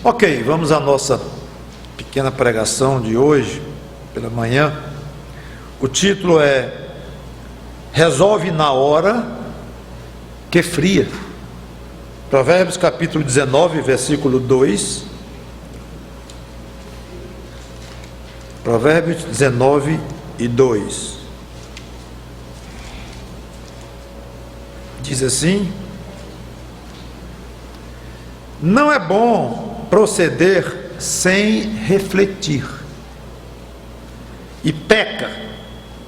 Ok, vamos à nossa pequena pregação de hoje, pela manhã. O título é Resolve na hora que fria. Provérbios capítulo 19, versículo 2. Provérbios 19 e 2. Diz assim: não é bom proceder sem refletir, e peca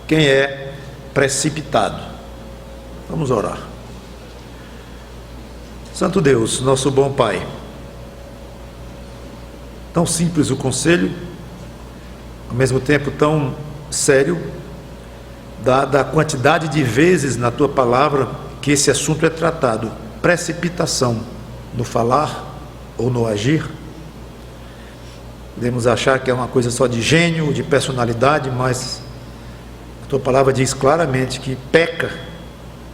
quem é precipitado. Vamos orar. Santo Deus, nosso bom Pai, tão simples o conselho, ao mesmo tempo tão sério, dada a quantidade de vezes na Tua palavra que esse assunto é tratado: precipitação no falar ou no agir. Podemos achar que é uma coisa só de gênio, de personalidade, mas a Tua palavra diz claramente que peca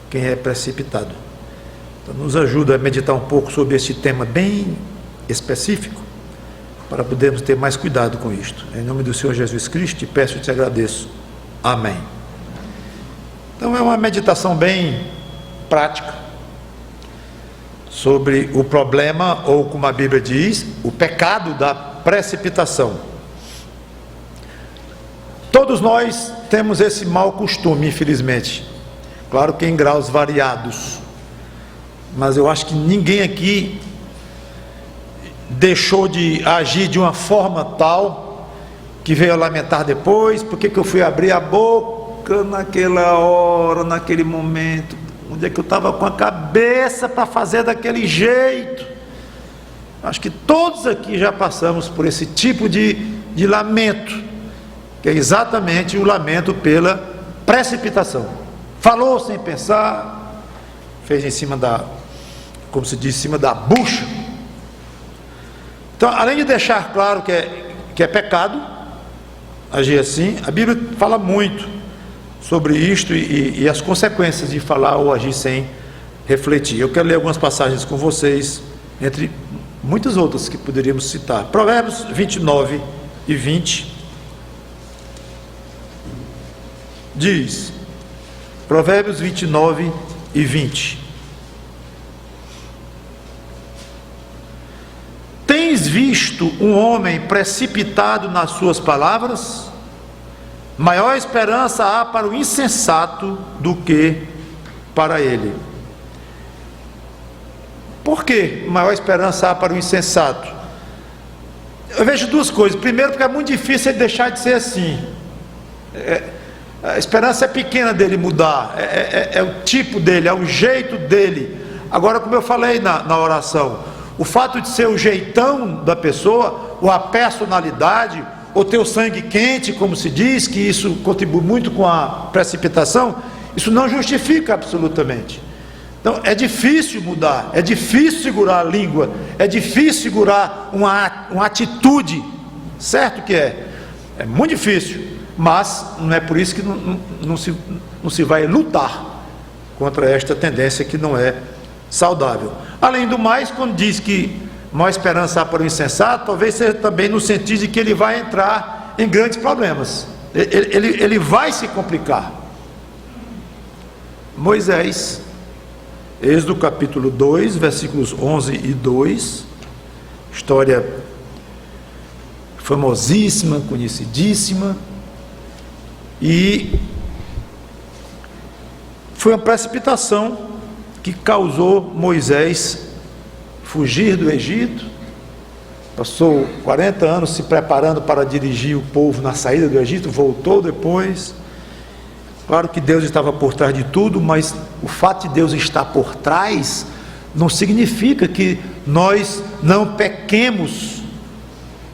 quem é precipitado. Então nos ajuda a meditar um pouco sobre esse tema bem específico, para podermos ter mais cuidado com isto. Em nome do Senhor Jesus Cristo, te peço e te agradeço. Amém. Então é uma meditação bem prática sobre o problema, ou como a Bíblia diz, o pecado da precipitação. Todos nós temos esse mau costume, infelizmente. Claro que em graus variados, mas eu acho que ninguém aqui deixou de agir de uma forma tal que veio a lamentar depois: por que eu fui abrir a boca naquela hora, naquele momento, onde é que eu estava com a cabeça para fazer daquele jeito. Acho que todos aqui já passamos por esse tipo de lamento, que é exatamente o lamento pela precipitação. Falou sem pensar, fez em cima da, como se diz, em cima da bucha. Então, além de deixar claro que é pecado agir assim, a Bíblia fala muito sobre isto e as consequências de falar ou agir sem refletir. Eu quero ler algumas passagens com vocês, entre muitas outras que poderíamos citar. Provérbios 29 e 20 diz, Provérbios 29 e 20: tens visto um homem precipitado nas suas palavras? Maior esperança há para o insensato do que para ele. Por que maior esperança há para o insensato? Eu vejo duas coisas. Primeiro, porque é muito difícil ele deixar de ser assim. A esperança é pequena dele mudar, é o tipo dele, é o jeito dele. Agora, como eu falei na oração, o fato de ser o jeitão da pessoa, ou a personalidade, ou ter o sangue quente, como se diz, que isso contribui muito com a precipitação, isso não justifica absolutamente. Então é difícil mudar, é difícil segurar a língua, é difícil segurar uma atitude, certo que é muito difícil, mas não é por isso que não se vai lutar contra esta tendência que não é saudável. Além do mais, quando diz que maior esperança há para o insensato, talvez seja também no sentido de que ele vai entrar em grandes problemas, ele vai se complicar. Moisés, Êxodo capítulo 2, versículos 11 e 2, história famosíssima, conhecidíssima, e foi uma precipitação que causou Moisés fugir do Egito. Passou 40 anos se preparando para dirigir o povo na saída do Egito, voltou depois. Claro que Deus estava por trás de tudo, mas o fato de Deus estar por trás não significa que nós não pequemos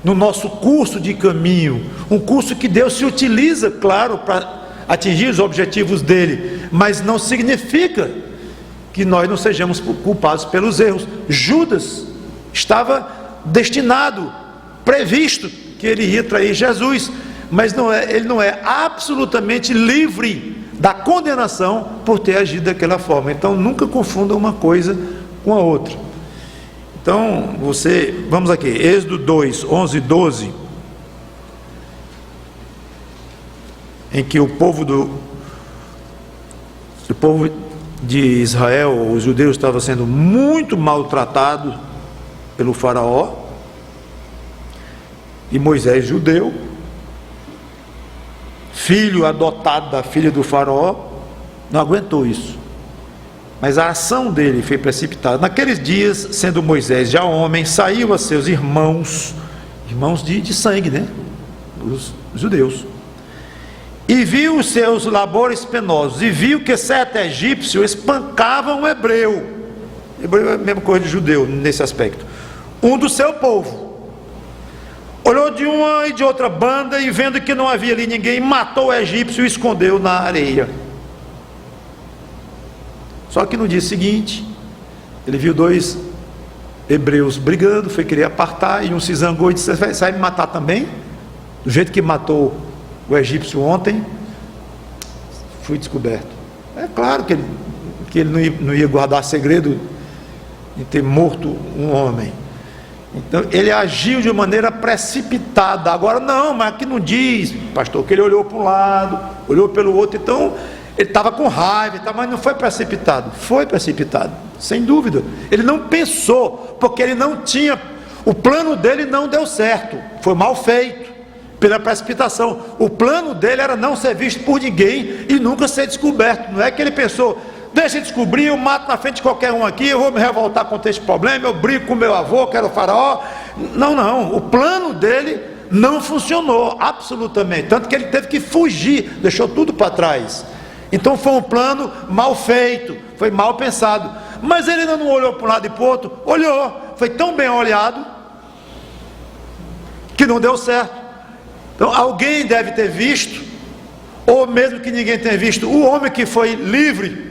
no nosso curso de caminho, um curso que Deus se utiliza, claro, para atingir os objetivos dele, mas não significa que nós não sejamos culpados pelos erros. Judas estava destinado, previsto que ele ia trair Jesus, mas ele não é absolutamente livre da condenação por ter agido daquela forma. Então nunca confunda uma coisa com a outra. Então, vamos aqui, Êxodo 2, 11 e 12, em que o povo de Israel, os judeus, estavam sendo muito maltratados pelo faraó, e Moisés, judeu, filho adotado da filha do faraó, não aguentou isso, mas a ação dele foi precipitada. Naqueles dias, sendo Moisés já homem, saiu a seus irmãos de sangue, né? Os judeus, e viu os seus labores penosos, e viu que certo egípcio espancava um hebreu é a mesma coisa de judeu nesse aspecto, um do seu povo. Olhou de uma e de outra banda, e vendo que não havia ali ninguém, matou o egípcio e o escondeu na areia. Só que no dia seguinte, ele viu dois hebreus brigando, foi querer apartar, e um se zangou e disse: "Você vai me matar também? Do jeito que matou o egípcio ontem?" Fui descoberto. É claro que ele não ia guardar segredo em ter morto um homem. Então ele agiu de maneira precipitada. Agora não, mas aqui não diz, pastor, que ele olhou para um lado, olhou pelo outro. Então ele estava com raiva, mas não foi precipitado. Foi precipitado, sem dúvida. Ele não pensou, porque ele não tinha, o plano dele não deu certo, foi mal feito pela precipitação. O plano dele era não ser visto por ninguém e nunca ser descoberto. Não é que ele pensou: deixa eu descobrir, eu mato na frente de qualquer um aqui, eu vou me revoltar contra esse problema, eu brigo com meu avô, que era o faraó. Não, o plano dele não funcionou, absolutamente, tanto que ele teve que fugir, deixou tudo para trás. Então foi um plano mal feito, foi mal pensado, mas ele ainda não olhou para um lado e para o outro. Olhou, foi tão bem olhado que não deu certo. Então alguém deve ter visto, ou mesmo que ninguém tenha visto, o homem que foi livre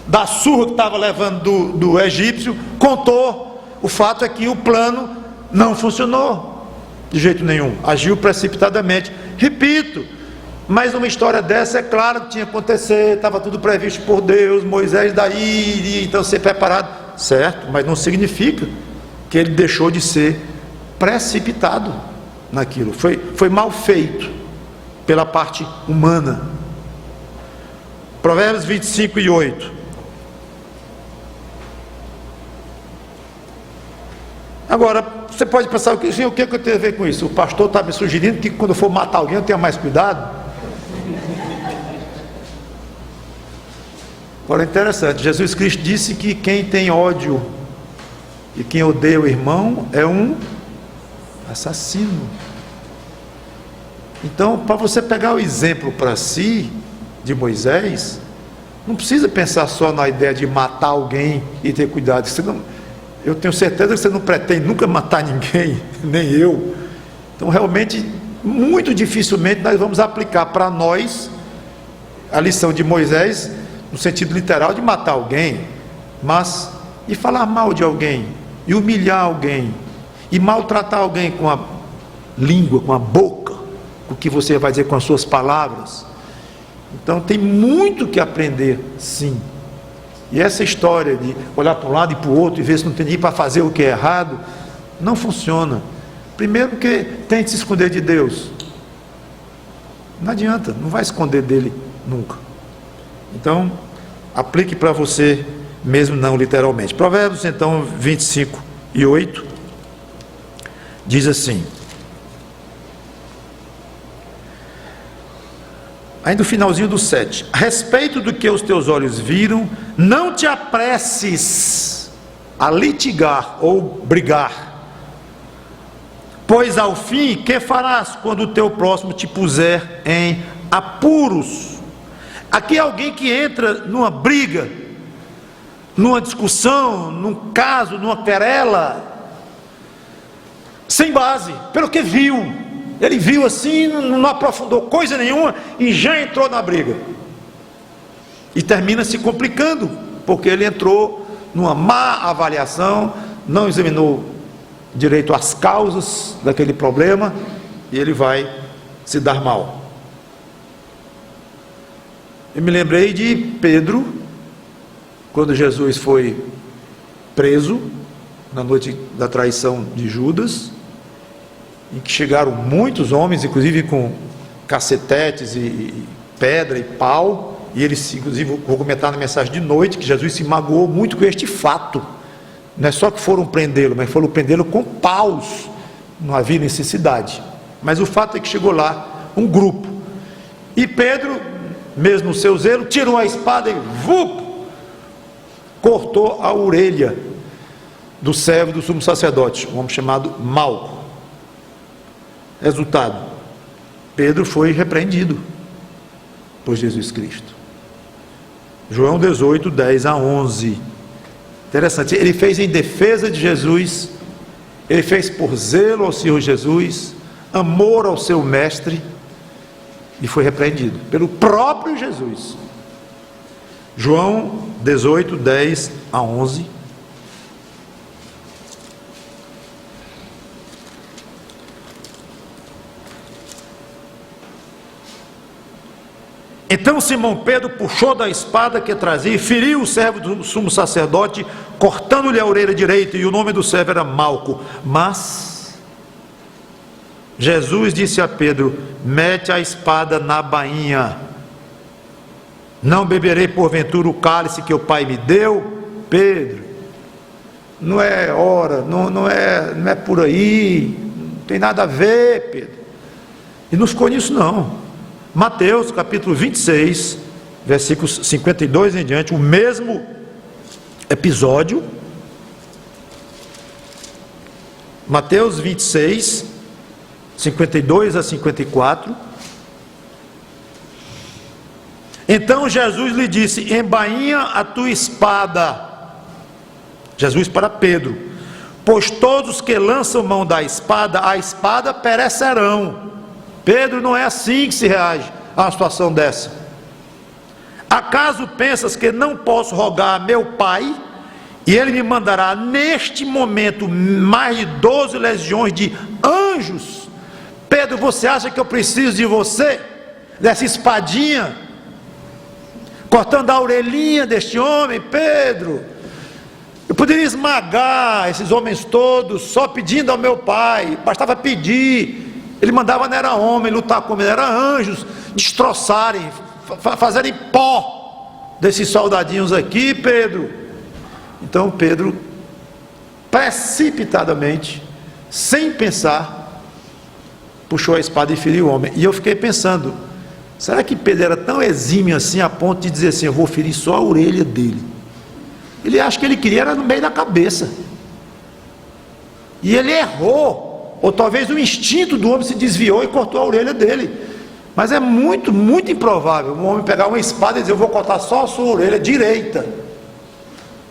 da surra que estava levando do egípcio, contou. O fato é que o plano não funcionou de jeito nenhum, agiu precipitadamente. Repito, mas uma história dessa, é claro que tinha que acontecer, estava tudo previsto por Deus. Moisés daí, então ser preparado, certo, mas não significa que ele deixou de ser precipitado naquilo. Foi mal feito pela parte humana. Provérbios 25 e 8. Agora, você pode pensar: o que eu tenho a ver com isso? O pastor está me sugerindo que quando for matar alguém eu tenha mais cuidado? Agora é interessante, Jesus Cristo disse que quem tem ódio e quem odeia o irmão é um assassino. Então, para você pegar o exemplo para si de Moisés, não precisa pensar só na ideia de matar alguém e ter cuidado. Eu tenho certeza que você não pretende nunca matar ninguém, nem eu. Então realmente, muito dificilmente nós vamos aplicar para nós a lição de Moisés, no sentido literal de matar alguém, mas de falar mal de alguém, e humilhar alguém, e maltratar alguém com a língua, com a boca, com o que você vai dizer com as suas palavras. Então tem muito que aprender, sim. E essa história de olhar para um lado e para o outro e ver se não tem ninguém para fazer o que é errado, não funciona. Primeiro porque tente se esconder de Deus. Não adianta, não vai esconder dele nunca. Então, aplique para você mesmo, não literalmente. Provérbios, então, 25 e 8, diz assim, ainda no finalzinho do 7: a respeito do que os teus olhos viram, não te apresses a litigar ou brigar, pois ao fim, que farás quando o teu próximo te puser em apuros? Aqui é alguém que entra numa briga, numa discussão, num caso, numa querela, sem base, pelo que viu. Ele viu assim, não aprofundou coisa nenhuma e já entrou na briga. E termina se complicando, porque ele entrou numa má avaliação, não examinou direito as causas daquele problema, e ele vai se dar mal. Eu me lembrei de Pedro, quando Jesus foi preso, na noite da traição de Judas, em que chegaram muitos homens, inclusive com cacetetes e pedra e pau, e eles, inclusive, vou comentar na mensagem de noite, que Jesus se magoou muito com este fato. Não é só que foram prendê-lo, mas foram prendê-lo com paus, não havia necessidade. Mas o fato é que chegou lá um grupo, e Pedro, mesmo o seu zelo, tirou a espada e cortou a orelha do servo do sumo sacerdote, um homem chamado Malco. Resultado: Pedro foi repreendido por Jesus Cristo. João 18, 10 a 11. Interessante, ele fez em defesa de Jesus, ele fez por zelo ao Senhor Jesus, amor ao seu mestre, e foi repreendido pelo próprio Jesus. João 18, 10 a 11. Então Simão Pedro puxou da espada que trazia e feriu o servo do sumo sacerdote, cortando-lhe a orelha direita, e o nome do servo era Malco. Mas Jesus disse a Pedro: mete a espada na bainha. Não beberei porventura o cálice que o Pai me deu? Pedro, não é hora, não é por aí, não tem nada a ver, Pedro. E não ficou nisso não. Mateus capítulo 26, versículos 52 em diante, o mesmo episódio. Mateus 26, 52 a 54. Então Jesus lhe disse: embainha a tua espada. Jesus para Pedro: pois todos que lançam mão da espada, a espada perecerão. Pedro, não é assim que se reage a uma situação dessa. Acaso pensas que não posso rogar a meu Pai, e Ele me mandará neste momento mais de 12 legiões de anjos? Pedro, você acha que eu preciso de você? Dessa espadinha, cortando a orelhinha deste homem? Pedro, eu poderia esmagar esses homens todos, só pedindo ao meu Pai, bastava pedir. Ele mandava, não era homem, lutar com ele, era anjos, destroçarem, fazerem pó desses soldadinhos aqui, Pedro. Então Pedro, precipitadamente, sem pensar, puxou a espada e feriu o homem. E eu fiquei pensando, será que Pedro era tão exímio assim, a ponto de dizer assim: eu vou ferir só a orelha dele? Ele acha que ele queria era no meio da cabeça, e ele errou. Ou talvez o instinto do homem se desviou e cortou a orelha dele. Mas é muito, muito improvável um homem pegar uma espada e dizer: eu vou cortar só a sua orelha direita,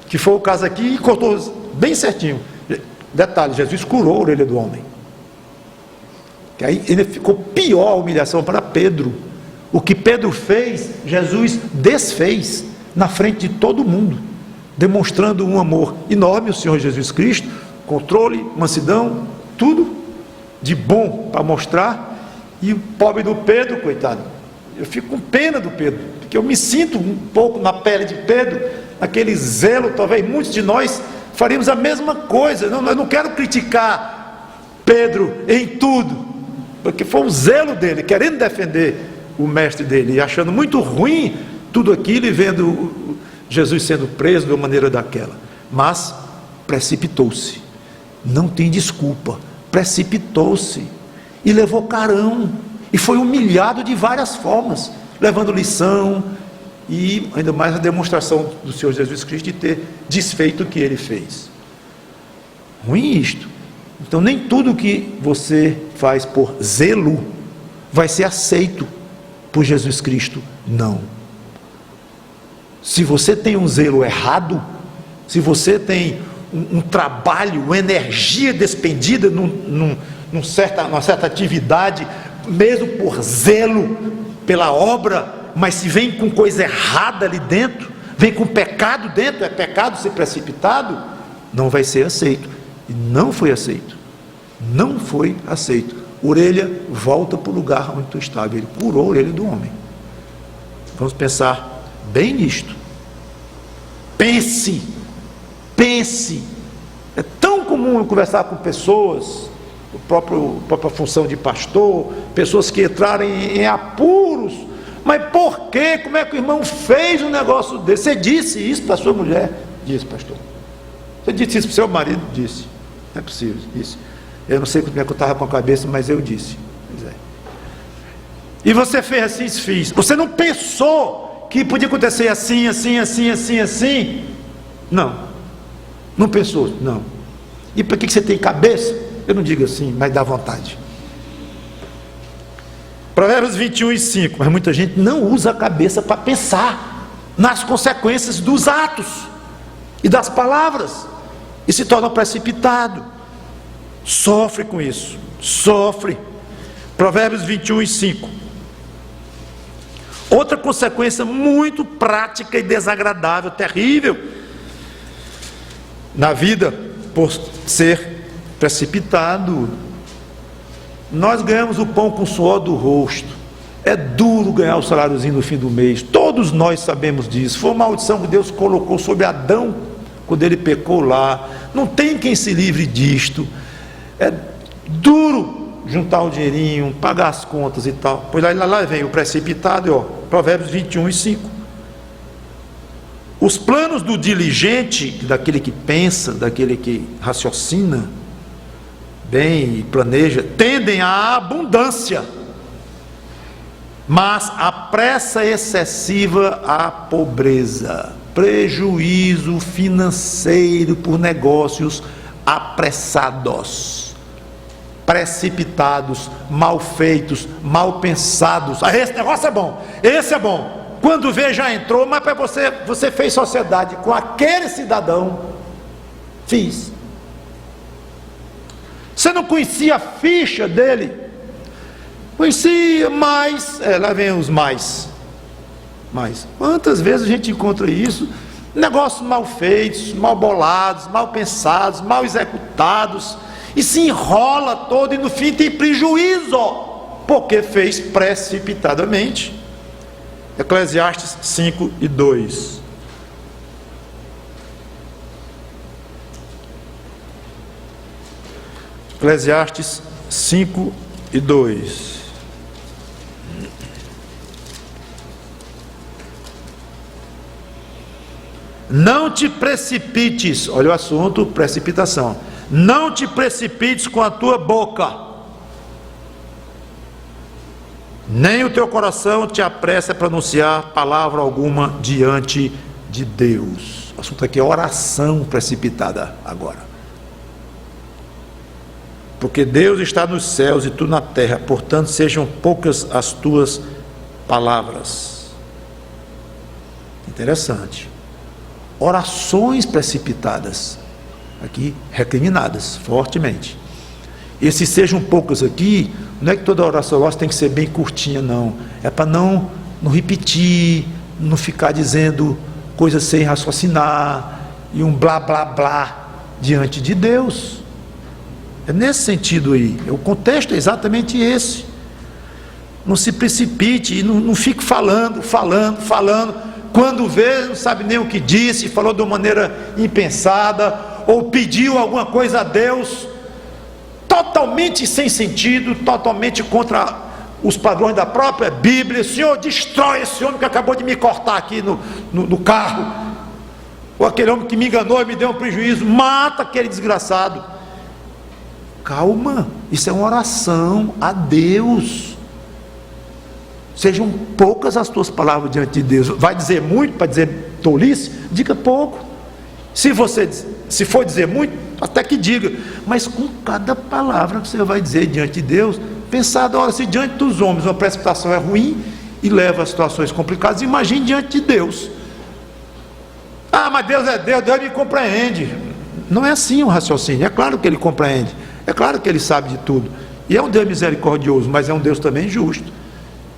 que foi o caso aqui, e cortou bem certinho. Detalhe, Jesus curou a orelha do homem, que aí ele ficou pior a humilhação para Pedro. O que Pedro fez, Jesus desfez na frente de todo mundo, demonstrando um amor enorme ao Senhor Jesus Cristo, controle, mansidão, tudo de bom para mostrar. E o pobre do Pedro, coitado, eu fico com pena do Pedro, porque eu me sinto um pouco na pele de Pedro, aquele zelo. Talvez muitos de nós faríamos a mesma coisa. Eu não quero criticar Pedro em tudo, porque foi o zelo dele, querendo defender o mestre dele, e achando muito ruim tudo aquilo, e vendo Jesus sendo preso de uma maneira daquela. Mas precipitou-se, não tem desculpa, precipitou-se e levou carão, e foi humilhado de várias formas, levando lição, e ainda mais a demonstração do Senhor Jesus Cristo de ter desfeito o que ele fez. Ruim isto. Então nem tudo que você faz por zelo vai ser aceito por Jesus Cristo, não. Se você tem um zelo errado, se você tem um trabalho, uma energia despendida numa certa atividade, mesmo por zelo pela obra, mas se vem com coisa errada ali dentro, vem com pecado dentro, é pecado ser precipitado, não vai ser aceito. E não foi aceito, não foi aceito. Orelha, volta para o lugar onde tu estava. Ele curou a orelha do homem. Vamos pensar bem nisto. Pense, é tão tão comum eu conversar com pessoas, a própria função de pastor, pessoas que entraram em apuros. Mas por quê? Como é que o irmão fez um negócio desse? Você disse isso para sua mulher? Disse, pastor. Você disse isso para o seu marido? Disse. Não é possível, disse. Eu não sei como é que eu estava com a cabeça, mas eu disse. Pois é. E você fez assim? Fiz. Você não pensou que podia acontecer assim, assim, assim, assim, assim? Não. Não pensou? Não. E para que você tem cabeça? Eu não digo assim, mas dá vontade. Provérbios 21:5. Mas muita gente não usa a cabeça para pensar nas consequências dos atos e das palavras, e se torna precipitado. Sofre com isso. Sofre. Provérbios 21:5. Outra consequência muito prática e desagradável, terrível, na vida, por ser precipitado. Nós ganhamos o pão com o suor do rosto. É duro ganhar o saláriozinho no fim do mês. Todos nós sabemos disso. Foi uma maldição que Deus colocou sobre Adão quando ele pecou lá. Não tem quem se livre disto. É duro juntar o dinheirinho, pagar as contas e tal. Pois lá vem o precipitado, ó, Provérbios 21:5. Os planos do diligente, daquele que pensa, daquele que raciocina bem e planeja, tendem à abundância, mas a pressa excessiva à pobreza. Prejuízo financeiro por negócios apressados, precipitados, mal feitos, mal pensados. Ah, esse negócio é bom, esse é bom. Quando vê, já entrou, mas para você fez sociedade com aquele cidadão. Fiz. Você não conhecia a ficha dele? Conhecia, mas... lá vem os mais. Quantas vezes a gente encontra isso? Negócios mal feitos, mal bolados, mal pensados, mal executados, e se enrola todo, e no fim tem prejuízo, porque fez precipitadamente. Eclesiastes 5:2. Eclesiastes 5:2. Não te precipites, olha o assunto, precipitação. Não te precipites com a tua boca, nem o teu coração te apressa a pronunciar palavra alguma diante de Deus. O assunto aqui é oração precipitada agora. Porque Deus está nos céus e tu na terra, portanto sejam poucas as tuas palavras. Interessante. Orações precipitadas, aqui recriminadas fortemente. E se sejam poucas aqui, não é que toda oração nossa tem que ser bem curtinha, não. É para não repetir, não ficar dizendo coisas sem raciocinar, e um blá blá blá diante de Deus. É nesse sentido aí. O contexto é exatamente esse. Não se precipite e não fique falando. Quando vê, não sabe nem o que disse, falou de uma maneira impensada, ou pediu alguma coisa a Deus, totalmente sem sentido, totalmente contra os padrões da própria Bíblia. Senhor, destrói esse homem que acabou de me cortar aqui no carro, ou aquele homem que me enganou e me deu um prejuízo, mata aquele desgraçado. Calma, isso é uma oração a Deus. Sejam poucas as tuas palavras diante de Deus. Vai dizer muito para dizer tolice? Diga pouco. Se for dizer muito, até que diga, mas com cada palavra que você vai dizer diante de Deus, pensar, ora, se diante dos homens uma precipitação é ruim e leva a situações complicadas, imagine diante de Deus. Ah, mas Deus é Deus, Deus me compreende. Não é assim o raciocínio. É claro que Ele compreende, é claro que Ele sabe de tudo, e é um Deus misericordioso, mas é um Deus também justo,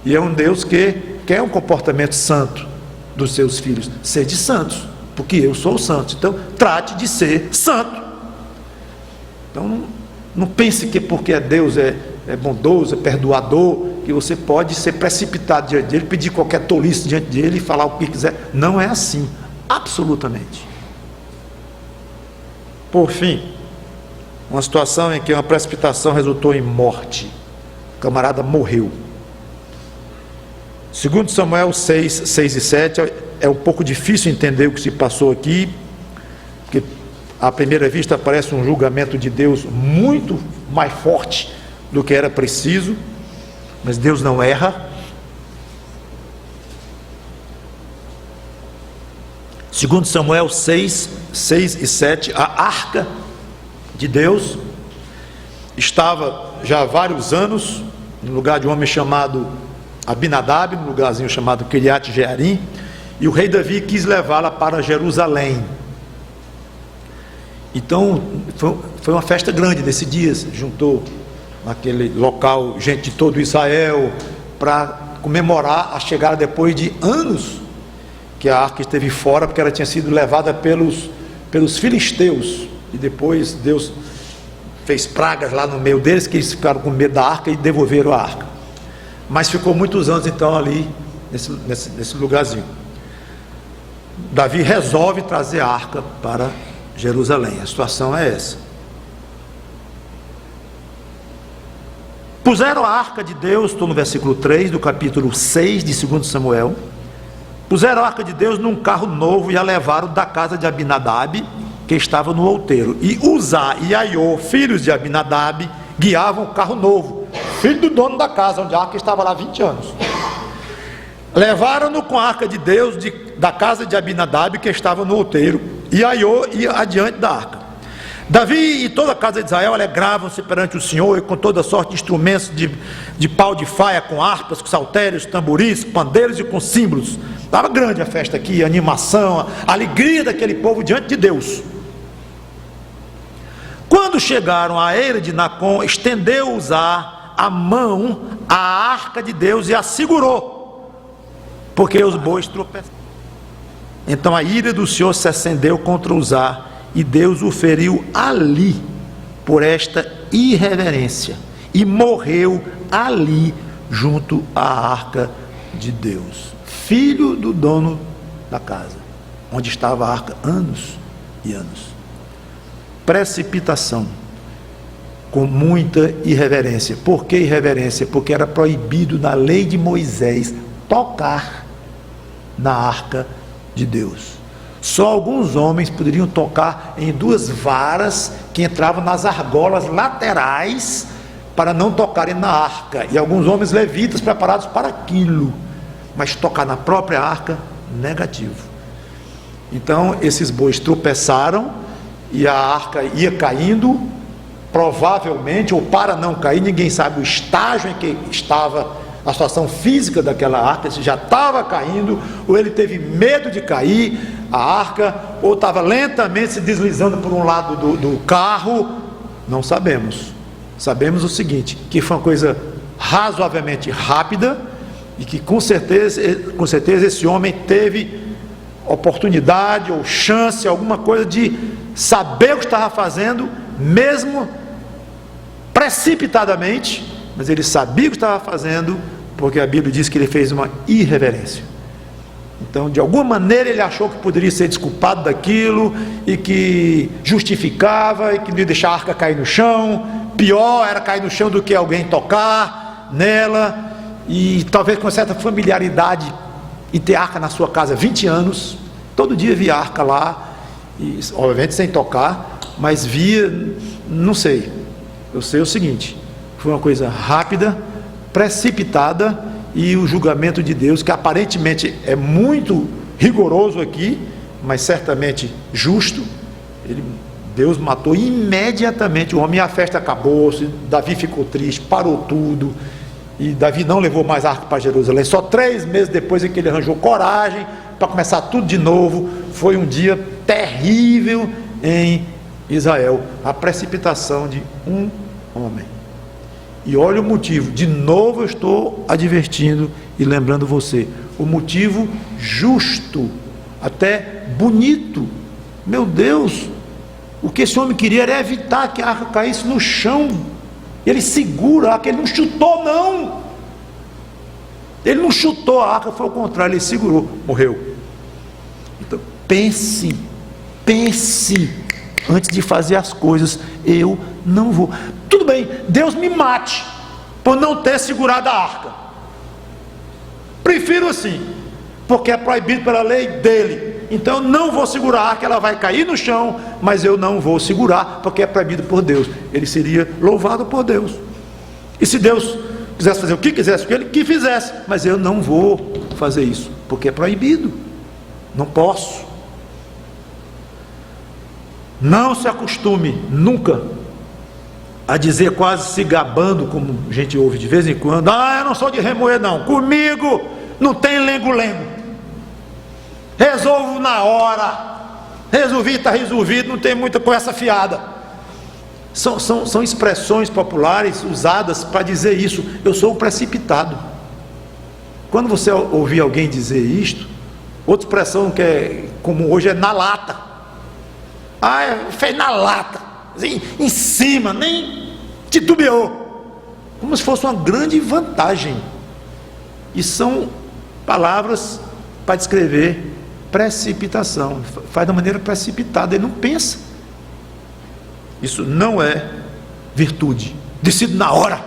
e é um Deus que quer um comportamento santo dos seus filhos. Sede santos, porque eu sou santo. Então trate de ser santo. Então não pense que porque é Deus é bondoso, é perdoador, que você pode ser precipitado diante dele, pedir qualquer tolice diante dele e falar o que quiser. Não é assim, absolutamente. Por fim, uma situação em que uma precipitação resultou em morte. O camarada morreu. Segundo Samuel 6, 6 e 7, é um pouco difícil entender o que se passou aqui, porque à primeira vista parece um julgamento de Deus muito mais forte do que era preciso, mas Deus não erra. Segundo Samuel 6, 6 e 7, a arca de Deus estava já há vários anos no lugar de um homem chamado Abinadab, num lugarzinho chamado Kiriat Jearim, e o rei Davi quis levá-la para Jerusalém. Então foi uma festa grande nesse dia, juntou naquele local gente de todo Israel para comemorar a chegada, depois de anos que a arca esteve fora, porque ela tinha sido levada pelos filisteus, e depois Deus fez pragas lá no meio deles, que eles ficaram com medo da arca e devolveram a arca. Mas ficou muitos anos então ali nesse lugarzinho. Davi resolve trazer a arca para Jerusalém. A situação é essa. Puseram a arca de Deus, estou no versículo 3 do capítulo 6 de 2 Samuel. Puseram a arca de Deus num carro novo e a levaram da casa de Abinadab, que estava no outeiro. E Uzá e Aiô, filhos de Abinadab, guiavam o carro novo, filho do dono da casa, onde a arca estava lá há 20 anos. Levaram-no com a arca de Deus da casa de Abinadab, que estava no outeiro, e Aiô ia adiante da arca. Davi e toda a casa de Israel alegravam-se perante o Senhor, e com toda sorte de instrumentos de pau de faia, com harpas, com saltérios, tamboris, pandeiros e com símbolos. Estava grande a festa aqui, a animação, a alegria daquele povo diante de Deus. Quando chegaram à eira de Nacon, estendeu Uzá a mão à arca de Deus e a segurou, porque os bois tropeçaram. Então a ira do Senhor se acendeu contra Uzá, e Deus o feriu ali por esta irreverência, e morreu ali junto à arca de Deus, filho do dono da casa, onde estava a arca anos e anos. Precipitação, com muita irreverência. Por que irreverência? Porque era proibido na lei de Moisés tocar na arca de Deus. Só alguns homens poderiam tocar em duas varas que entravam nas argolas laterais para não tocarem na arca, e alguns homens levitas preparados para aquilo, mas tocar na própria arca, negativo. Então esses bois tropeçaram e a arca ia caindo, provavelmente, ou para não cair, ninguém sabe o estágio em que estava a situação física daquela arca, se já estava caindo, ou ele teve medo de cair a arca, ou estava lentamente se deslizando por um lado do carro. Não sabemos. Sabemos o seguinte, que foi uma coisa razoavelmente rápida, e que com certeza esse homem teve oportunidade ou chance, alguma coisa de saber o que estava fazendo, mesmo precipitadamente, mas ele sabia o que estava fazendo, porque a Bíblia diz que ele fez uma irreverência. Então, de alguma maneira, ele achou que poderia ser desculpado daquilo, e que justificava, e que não ia deixar a arca cair no chão. Pior era cair no chão do que alguém tocar nela, e talvez com certa familiaridade, e ter arca na sua casa 20 anos, todo dia via arca lá, e, obviamente sem tocar, mas via, não sei, eu sei o seguinte, foi uma coisa rápida, precipitada, e o julgamento de Deus, que aparentemente é muito rigoroso aqui, mas certamente justo, Deus matou imediatamente o homem, e a festa acabou-se. Davi ficou triste, parou tudo, e Davi não levou mais a arca para Jerusalém. Só 3 meses depois é que ele arranjou coragem para começar tudo de novo. Foi um dia terrível em Israel, a precipitação de um homem. E olha o motivo, de novo eu estou advertindo e lembrando você, o motivo justo, até bonito. Meu Deus, o que esse homem queria era evitar que a arca caísse no chão. Ele segura a arca, ele não chutou não, ele não chutou a arca, foi ao contrário, ele segurou, morreu. Então pense antes de fazer as coisas, eu não vou. Tudo bem, Deus me mate por não ter segurado a arca. Prefiro assim, porque é proibido pela lei dele. Então eu não vou segurar a arca, ela vai cair no chão, mas eu não vou segurar, porque é proibido por Deus. Ele seria louvado por Deus. E se Deus quisesse fazer o que quisesse com ele, que fizesse, mas eu não vou fazer isso, porque é proibido. Não posso. Não se acostume nunca a dizer, quase se gabando, como a gente ouve de vez em quando: ah, eu não sou de remoer não, comigo não tem lengo-lengo, resolvo na hora, resolvi, está resolvido, não tem muita conversa fiada. São expressões populares usadas para dizer isso. Eu sou um precipitado. Quando você ouvir alguém dizer isto, outra expressão que é comum hoje é na lata. Ah, fez na lata, assim, em cima, nem titubeou, como se fosse uma grande vantagem. E são palavras para descrever precipitação. Faz da maneira precipitada, ele não pensa. Isso não é virtude. Decide na hora.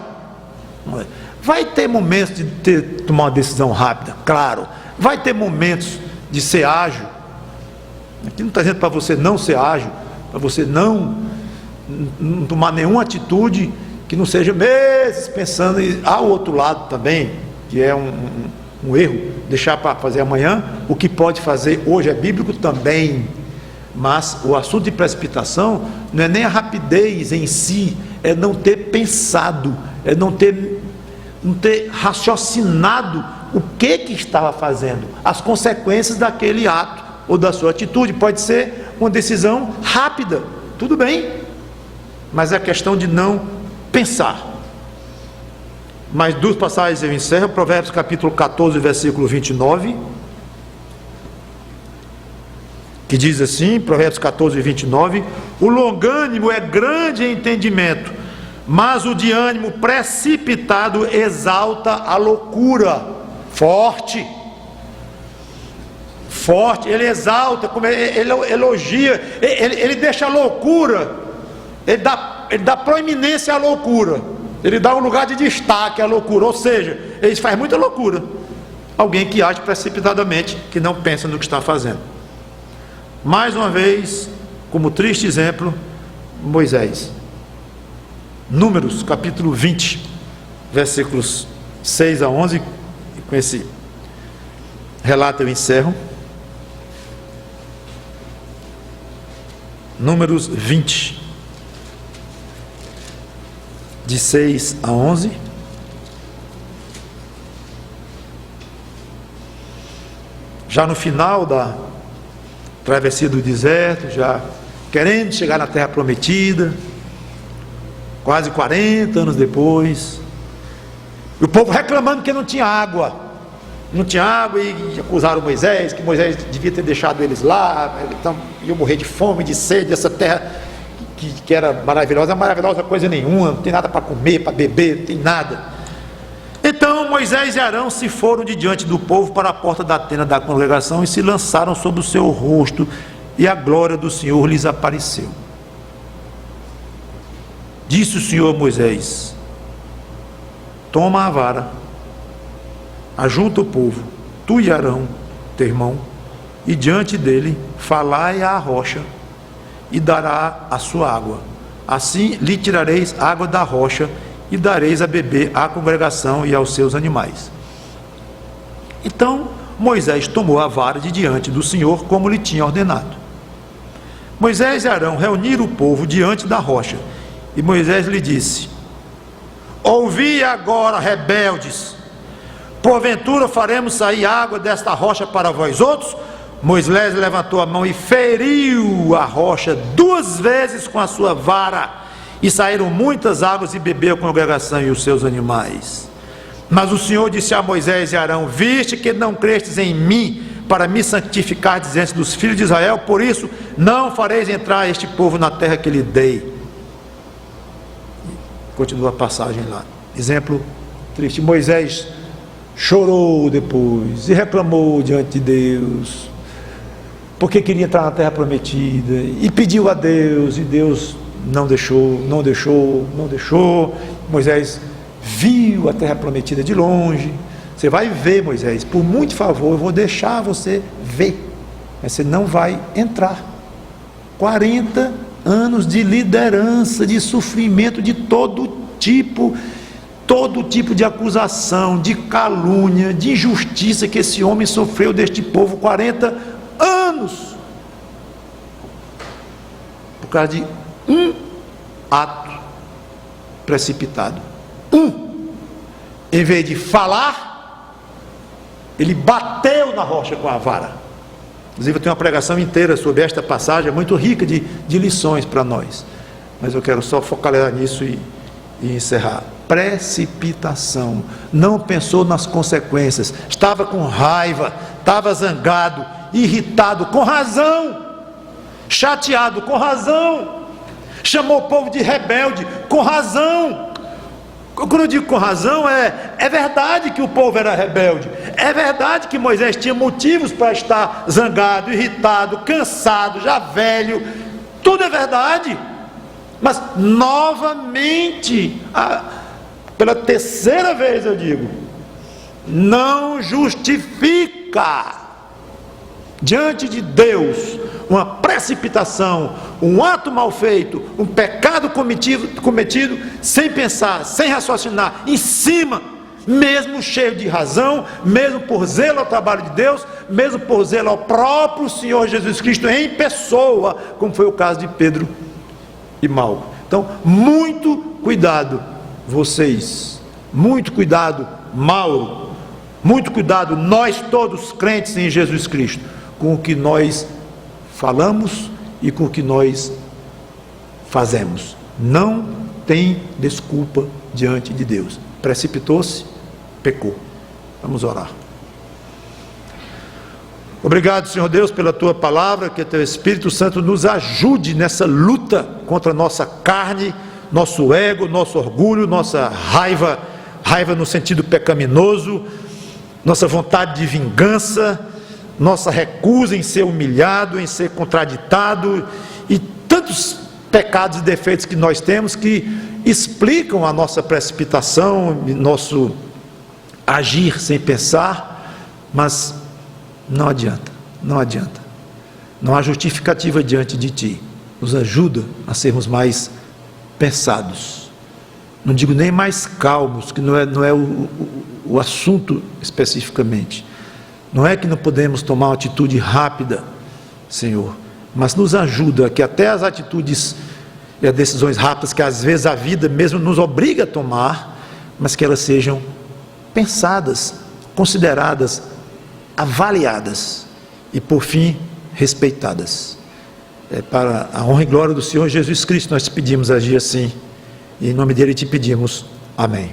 Não é. Vai ter momentos de tomar uma decisão rápida, claro. Vai ter momentos de ser ágil. Aqui não está dizendo para você não ser ágil, para você não tomar nenhuma atitude que não seja meses pensando. E há o outro lado também, que é um erro, deixar para fazer amanhã. O que pode fazer hoje é bíblico também, mas o assunto de precipitação não é nem a rapidez em si, é não ter pensado, é não ter raciocinado o que estava fazendo, as consequências daquele ato ou da sua atitude. Pode ser uma decisão rápida, tudo bem, mas é questão de não pensar. Mais duas passagens eu encerro. Provérbios capítulo 14, versículo 29, que diz assim, Provérbios 14, 29: o longânimo é grande em entendimento, mas o de ânimo precipitado exalta a loucura. Forte, ele exalta, ele elogia, ele deixa a loucura, ele dá proeminência à loucura, ele dá um lugar de destaque à loucura, ou seja, ele faz muita loucura. Alguém que age precipitadamente, que não pensa no que está fazendo. Mais uma vez, como triste exemplo, Moisés. Números capítulo 20, versículos 6 a 11, e com esse relato eu encerro. Números 20, de 6 a 11. Já no final da travessia do deserto, já querendo chegar na terra prometida, quase 40 anos depois, e o povo reclamando que não tinha água, e acusaram Moisés, que Moisés devia ter deixado eles lá, então iam morrer de fome, de sede. Essa terra que era maravilhosa, não é maravilhosa coisa nenhuma, não tem nada para comer, para beber, não tem nada. Então Moisés e Arão se foram de diante do povo para a porta da tenda da congregação e se lançaram sobre o seu rosto, e a glória do Senhor lhes apareceu. Disse o Senhor a Moisés: toma a vara, ajunta o povo, tu e Arão, teu irmão, e diante dele falai à rocha, e dará a sua água. Assim lhe tirareis água da rocha, e dareis a beber à congregação e aos seus animais. Então Moisés tomou a vara de diante do Senhor, como lhe tinha ordenado. Moisés e Arão reuniram o povo diante da rocha, e Moisés lhe disse: ouvi agora, rebeldes, porventura faremos sair água desta rocha para vós outros? Moisés levantou a mão e feriu a rocha 2 vezes com a sua vara, e saíram muitas águas, e bebeu a congregação e os seus animais. Mas o Senhor disse a Moisés e Arão: viste que não crestes em mim para me santificar diante dos filhos de Israel, por isso não fareis entrar este povo na terra que lhe dei. Continua a passagem lá. Exemplo triste. Moisés chorou depois e reclamou diante de Deus: porque queria entrar na terra prometida, e pediu a Deus, e Deus não deixou. Moisés viu a terra prometida de longe. Você vai ver, Moisés, por muito favor, eu vou deixar você ver, mas você não vai entrar. 40 anos de liderança, de sofrimento de todo tipo de acusação, de calúnia, de injustiça que esse homem sofreu deste povo, 40 anos, por causa de um ato precipitado. Em vez de falar, ele bateu na rocha com a vara. Inclusive eu tenho uma pregação inteira sobre esta passagem, muito rica de lições para nós, mas eu quero só focalizar nisso e encerrar. Precipitação, não pensou nas consequências, estava com raiva, estava zangado, irritado, com razão, chateado, com razão, chamou o povo de rebelde, com razão. Quando eu digo com razão, é verdade que o povo era rebelde, é verdade que Moisés tinha motivos para estar zangado, irritado, cansado, já velho, tudo é verdade, mas novamente, pela terceira vez eu digo, não justifica diante de Deus uma precipitação, um ato mal feito, um pecado cometido sem pensar, sem raciocinar, em cima, mesmo cheio de razão, mesmo por zelo ao trabalho de Deus, mesmo por zelo ao próprio Senhor Jesus Cristo em pessoa, como foi o caso de Pedro e Malco. Então, muito cuidado vocês, muito cuidado Mauro, muito cuidado nós todos crentes em Jesus Cristo, com o que nós falamos e com o que nós fazemos. Não tem desculpa diante de Deus. Precipitou-se, pecou. Vamos orar. Obrigado, Senhor Deus, pela Tua palavra, que Teu Espírito Santo nos ajude nessa luta contra a nossa carne, nosso ego, nosso orgulho, nossa raiva no sentido pecaminoso, nossa vontade de vingança, nossa recusa em ser humilhado, em ser contraditado, e tantos pecados e defeitos que nós temos que explicam a nossa precipitação, nosso agir sem pensar, mas não adianta, não há justificativa diante de Ti. Nos ajuda a sermos mais pensados, não digo nem mais calmos, que não é o assunto especificamente, não é que não podemos tomar uma atitude rápida, Senhor, mas nos ajuda que até as atitudes e as decisões rápidas que às vezes a vida mesmo nos obriga a tomar, mas que elas sejam pensadas, consideradas, avaliadas e por fim respeitadas. Para a honra e glória do Senhor Jesus Cristo nós te pedimos agir assim, e em nome dele te pedimos, amém.